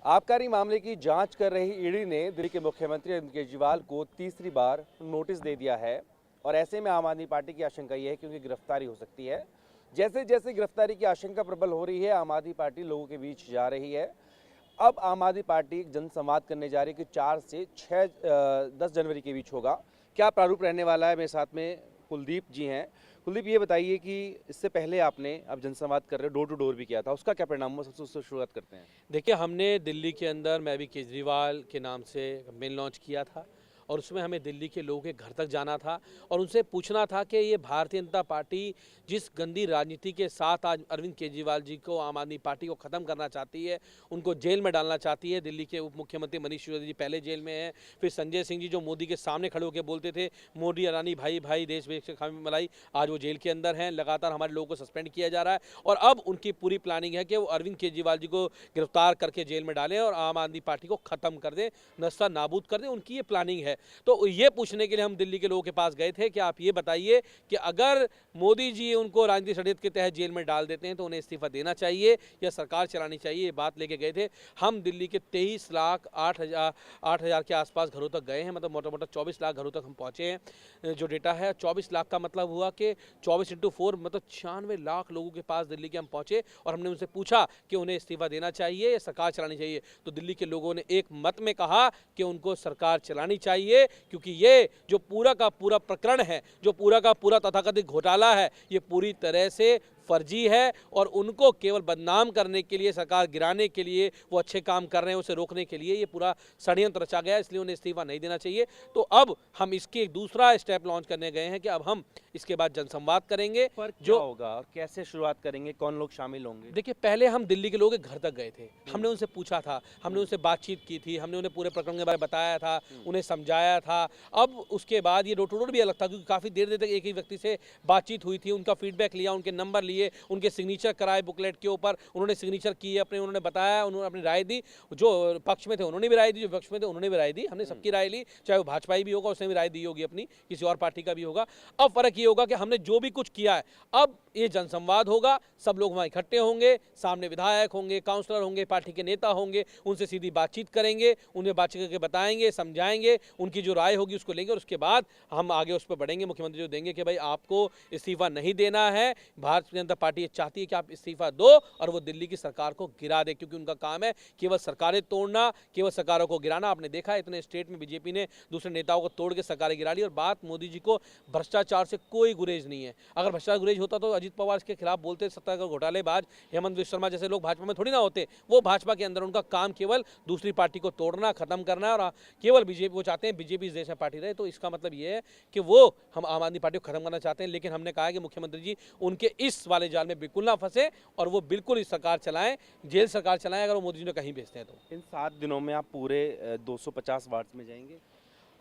आबकारी मामले की जांच कर रही ईडी ने दिल्ली के मुख्यमंत्री अरविंद केजरीवाल को तीसरी बार नोटिस दे दिया है और ऐसे में आम आदमी पार्टी की आशंका यह है कि उनकी गिरफ्तारी हो सकती है। जैसे जैसे गिरफ्तारी की आशंका प्रबल हो रही है, आम आदमी पार्टी लोगों के बीच जा रही है। अब आम आदमी पार्टी एक जनसंवाद करने जा रही है कि 4 से 10 जनवरी के बीच होगा। क्या प्रारूप रहने वाला है? मेरे साथ में कुलदीप जी हैं। कुलदीप, ये बताइए कि इससे पहले आपने अब जनसंवाद कर रहे हो, डोर टू डोर भी किया था, उसका क्या परिणाम हुआ? सबसे उससे शुरुआत करते हैं। देखिए, हमने दिल्ली के अंदर मैं भी केजरीवाल के नाम से कैंपेन लॉन्च किया था और उसमें हमें दिल्ली के लोगों के घर तक जाना था और उनसे पूछना था कि ये भारतीय जनता पार्टी जिस गंदी राजनीति के साथ आज अरविंद केजरीवाल जी को, आम आदमी पार्टी को ख़त्म करना चाहती है, उनको जेल में डालना चाहती है। दिल्ली के उप मुख्यमंत्री मनीष सिसोदिया जी पहले जेल में हैं, फिर संजय सिंह जी जो मोदी के सामने खड़े होकर बोलते थे मोदी अडानी भाई भाई देश विदेश से खामी मलाई, आज वो जेल के अंदर हैं। लगातार हमारे लोगों को सस्पेंड किया जा रहा है और अब उनकी पूरी प्लानिंग है कि वो अरविंद केजरीवाल जी को गिरफ्तार करके जेल में डालें और आम आदमी पार्टी को ख़त्म कर दें, नस्ता नाबूद कर दें। उनकी ये प्लानिंग है। तो ये पूछने के लिए हम दिल्ली के लोगों के पास गए थे कि आप ये बताइए कि अगर मोदी जी उनको राजनीतिक षड्यंत्र के तहत जेल में डाल देते हैं तो उन्हें इस्तीफा देना चाहिए या सरकार चलानी चाहिए, ये बात लेके गए थे। हम दिल्ली के 23,08,000 के आसपास घरों तक गए हैं, मतलब मोटा मोटा 24 लाख घरों तक हम पहुंचे हैं। जो डेटा है 24 लाख का मतलब हुआ कि 24 × 4 मतलब 96 लाख लोगों के पास दिल्ली के हम पहुंचे और हमने उनसे पूछा कि उन्हें इस्तीफा देना चाहिए या सरकार चलानी चाहिए। तो दिल्ली के लोगों ने एक मत में कहा कि उनको सरकार चलानी चाहिए, क्योंकि ये जो पूरा का पूरा प्रकरण है, जो पूरा का पूरा तथाकथित घोटाला है, ये पूरी तरह से फर्जी है और उनको केवल बदनाम करने के लिए, सरकार गिराने के लिए, वो अच्छे काम कर रहे हैं उसे रोकने के लिए ये पूरा षड्यंत्र रचा गया है, इसलिए उन्हें इस्तीफा नहीं देना चाहिए। तो अब हम इसके एक दूसरा स्टेप लॉन्च करने गए हैं कि अब हम इसके बाद जनसंवाद करेंगे। जो होगा और कैसे शुरुआत करेंगे, कौन लोग शामिल होंगे? देखिए, पहले हम दिल्ली के लोगों के घर तक गए थे, हमने उनसे पूछा था, हमने उनसे बातचीत की थी, हमने उन्हें पूरे प्रकरण के बारे में बताया था, उन्हें समझाया था। अब उसके बाद ये डोर टू डोर भी अलग था, क्योंकि काफ़ी देर तक एक ही व्यक्ति से बातचीत हुई थी, उनका फीडबैक लिया, उनके नंबर लिए, उनके सिग्नेचर कराए बुकलेट के ऊपर, उन्होंने सिग्नेचर किए अपने, उन्होंने बताया, उन्होंने अपनी राय दी। जो पक्ष में थे उन्होंने भी राय दी, जो पक्ष में थे उन्होंने भी राय दी। हमने सबकी राय ली, चाहे वो भाजपाई भी होगा उसने भी राय दी होगी अपनी, किसी और पार्टी का भी होगा। अब फर्क ये होगा कि हमने जो भी कुछ किया है, अब ये जनसंवाद होगा, सब लोग वहाँ इकट्ठे होंगे, सामने विधायक होंगे, काउंसलर होंगे, पार्टी के नेता होंगे, उनसे सीधी बातचीत करेंगे, उन्हें बातचीत करके बताएंगे, समझाएंगे, उनकी जो राय होगी उसको लेंगे और उसके बाद हम आगे उस पर बढ़ेंगे। मुख्यमंत्री जो देंगे कि भाई आपको इस्तीफा नहीं देना है, भारतीय जनता पार्टी चाहती है कि आप इस्तीफा दो और वो दिल्ली की सरकार को गिरा दे, क्योंकि उनका काम है केवल सरकारें तोड़ना, केवल सरकारों को गिराना। आपने देखा इतने स्टेट में बीजेपी ने दूसरे नेताओं को तोड़ के सरकारें गिरा ली। और बात मोदी जी को भ्रष्टाचार से कोई गुरेज नहीं है। अगर भ्रष्टाचार गुरेज होता तो अजीत पवार इसके खिलाफ बोलते, सत्ता घोटालेबाज हेमंत विश्व शर्मा जैसे लोग भाजपा में थोड़ी ना होते। वो भाजपा के अंदर उनका काम केवल दूसरी पार्टी को तोड़ना, खत्म करना है और केवल बीजेपी, वो चाहते हैं बीजेपी इस देश में पार्टी रहे। तो इसका मतलब ये है कि वो हम आम आदमी पार्टी को खत्म करना चाहते हैं। लेकिन हमने कहा है कि मुख्यमंत्री जी उनके इस वाले जाल में बिल्कुल ना फंसे और वो बिल्कुल इस सरकार चलाएं, जेल सरकार चलाएं अगर वो मोदी जी ने कहीं भेजते हैं तो। इन 7 दिनों में आप पूरे 250 वार्ड में जाएंगे?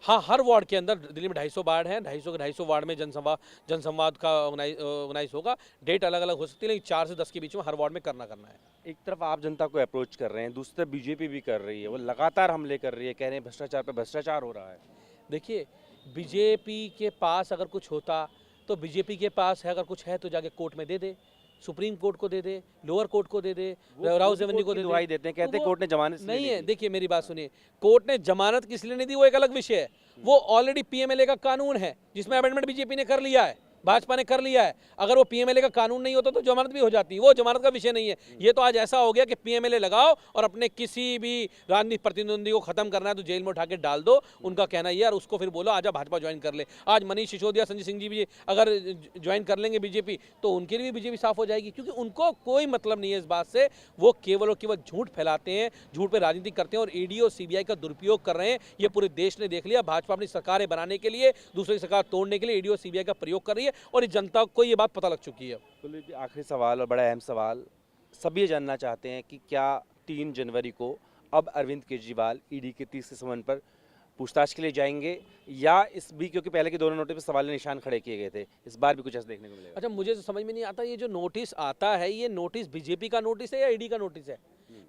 हाँ, हर वार्ड के अंदर, दिल्ली में 250 वार्ड हैं, 250 वार्ड में जनसंवाद का ऑर्गेनाइज होगा। डेट अलग अलग हो सकती है, लेकिन 4 से 10 के बीच में हर वार्ड में करना है। एक तरफ आप जनता को अप्रोच कर रहे हैं, दूसरी तरफ बीजेपी भी कर रही है, वो लगातार हमले कर रही है, कह रहे हैं भ्रष्टाचार पे भ्रष्टाचार हो रहा है। देखिए, बीजेपी के पास अगर कुछ होता तो बीजेपी के पास है, अगर कुछ है तो जाके कोर्ट में दे दे, सुप्रीम कोर्ट को दे दे, लोअर कोर्ट को दे दे, राहुल गांधी को दे दुहाई देते हैं, कहते हैं कोर्ट ने जमानत नहीं है। देखिए, मेरी बात सुनिए, कोर्ट ने जमानत किस लिए नहीं दी वो एक अलग विषय है। वो ऑलरेडी पीएमएलए का कानून है जिसमें अमेंडमेंट बीजेपी ने कर लिया है, भाजपा ने कर लिया है। अगर वो पीएमएलए का कानून नहीं होता तो जमानत भी हो जाती, वो जमानत का विषय नहीं है। ये तो आज ऐसा हो गया कि पीएमएलए लगाओ और अपने किसी भी राजनीतिक प्रतिद्वंदी को खत्म करना है तो जेल में उठा के डाल दो। उनका कहना ये, और उसको फिर बोलो आजा भाजपा ज्वाइन कर ले। आज मनीष सिसोदिया, संजय सिंह जी भी अगर ज्वाइन कर लेंगे बीजेपी तो उनके लिए भी बीजेपी साफ हो जाएगी, क्योंकि उनको कोई मतलब नहीं है इस बात से। वो केवल और केवल झूठ फैलाते हैं, झूठ पे राजनीति करते हैं और ईडी और सीबीआई का दुरुपयोग कर रहे हैं। ये पूरे देश ने देख लिया। भाजपा अपनी सरकारें बनाने के लिए, दूसरी सरकार तोड़ने के लिए ईडी और सीबीआई का प्रयोग कर रही है और इस जनता को ये बात पता लग चुकी है। आखिरी सवाल और बड़ा अहम सवाल, सब ये जानना चाहते हैं कि क्या 3 जनवरी को अब अरविंद केजरीवाल ईडी के तीसरे समन पर पूछताछ के लिए जाएंगे या इस भी, क्योंकि पहले के दोनों नोटिस पर सवाल निशान खड़े किए गए थे, इस बार भी कुछ ऐसा देखने को मिलेगा? अच्छा, मुझे तो समझ में नहीं आता, ये जो नोटिस आता है ये नोटिस बीजेपी का नोटिस है या ईडी का नोटिस है?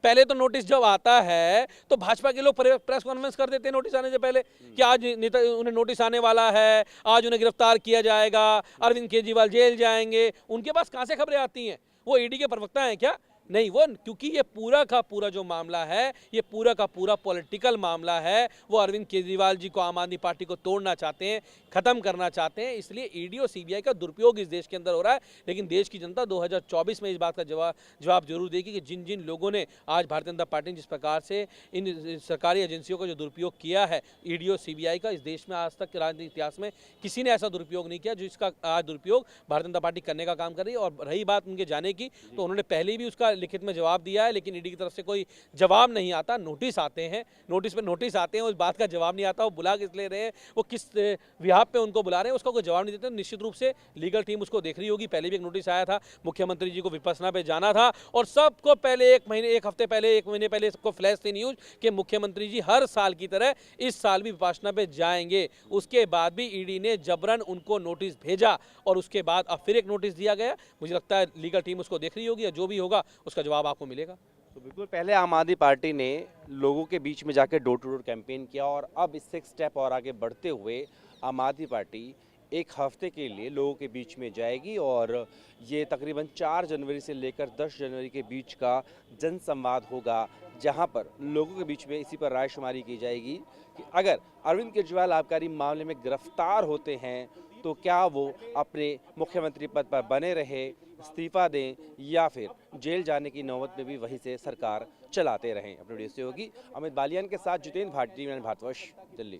पहले तो नोटिस जब आता है तो भाजपा के लोग प्रेस कॉन्फ्रेंस कर देते हैं नोटिस आने से पहले कि आज नेता उन्हें नोटिस आने वाला है, आज उन्हें गिरफ्तार किया जाएगा, अरविंद केजरीवाल जेल जाएंगे। उनके पास कहां से खबरें आती हैं? वो ईडी के प्रवक्ता हैं क्या? नहीं, वो क्योंकि ये पूरा का पूरा जो मामला है, ये पूरा का पूरा पॉलिटिकल मामला है। वो अरविंद केजरीवाल जी को, आम आदमी पार्टी को तोड़ना चाहते हैं, खत्म करना चाहते हैं। इसलिए ईडी और सीबीआई का दुरुपयोग इस देश के अंदर हो रहा है। लेकिन देश की जनता 2024 में इस बात का जवाब जरूर देगी कि जिन जिन लोगों ने आज भारतीय जनता पार्टी ने जिस प्रकार से इन सरकारी एजेंसियों का जो दुरुपयोग किया है, ईडी और सीबीआई का, इस देश में आज तक के राजनीतिक इतिहास में किसी ने ऐसा दुरुपयोग नहीं किया जिसका आज दुरुपयोग भारतीय जनता पार्टी करने का काम कर रही है। और रही बात उनके जाने की, तो उन्होंने पहले भी उसका लिखित में जवाब दिया है, लेकिन ईडी की तरफ से कोई जवाब नहीं आता। नोटिस आते हैं, नोटिस पे नोटिस आते हैं, उस बात का जवाब नहीं आता। वो बुला किस ले रहे हैं, वो किस विभाग पे उनको बुला रहे हैं, उसका कोई जवाब नहीं देते। निश्चित रूप से लीगल टीम उसको देख रही होगी। पहले भी एक नोटिस आया था, मुख्यमंत्री जी को विपश्यना पे जाना था, और सबको पहले एक हफ्ते पहले, एक महीने पहले सबको फ्लैश थी न्यूज कि मुख्यमंत्री जी हर साल की तरह इस साल भी विपश्यना पे जाएंगे। उसके बाद भी ईडी ने जबरन उनको नोटिस भेजा, और उसके बाद अब फिर एक नोटिस दिया गया। मुझे लगता है लीगल टीम उसको देख रही होगी, और जो भी होगा उसका जवाब आपको मिलेगा। तो बिल्कुल, पहले आम आदमी पार्टी ने लोगों के बीच में जाकर डोर टू डोर कैंपेन किया, और अब इससे एक स्टेप और आगे बढ़ते हुए आम आदमी पार्टी एक हफ्ते के लिए लोगों के बीच में जाएगी, और ये तकरीबन 4 जनवरी से लेकर 10 जनवरी के बीच का जनसंवाद होगा, जहां पर लोगों के बीच में इसी पर रायशुमारी की जाएगी कि अगर अरविंद केजरीवाल आबकारी मामले में गिरफ्तार होते हैं तो क्या वो अपने मुख्यमंत्री पद पर बने रहे, इस्तीफा दें, या फिर जेल जाने की नौबत में भी वहीं से सरकार चलाते रहें। अपनी वीडियो से होगी अमित बालियान के साथ जितेंद्र भाटी, भारतवर्ष, दिल्ली।